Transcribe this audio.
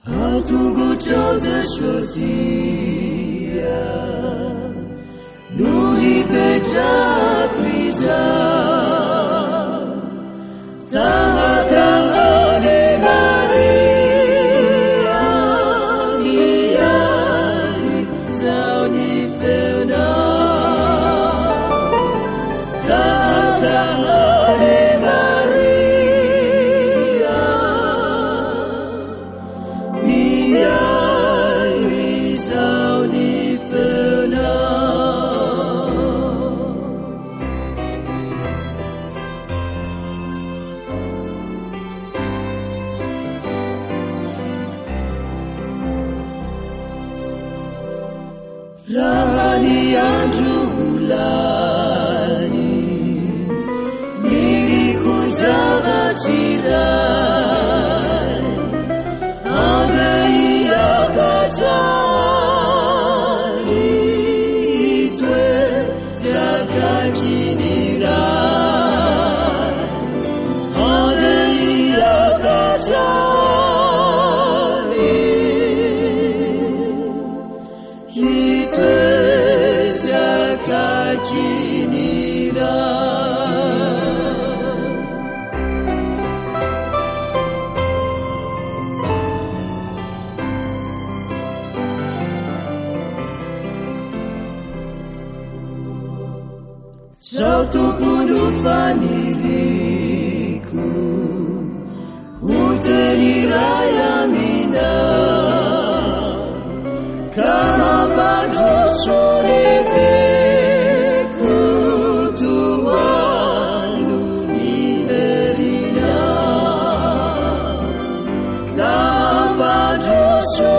好度过照着说题呀，努力被扎归扎，他看好你玛利亚，你呀你找你费那，他看好你玛利亚，你呀你找你费那。Rahani Anjulani Nilikuza majirai Agai akajali Itwe jakajinirai Agai akajali Itwe Kajinira Sautu kudufaniriku Uteni raya mina Kama bado solete So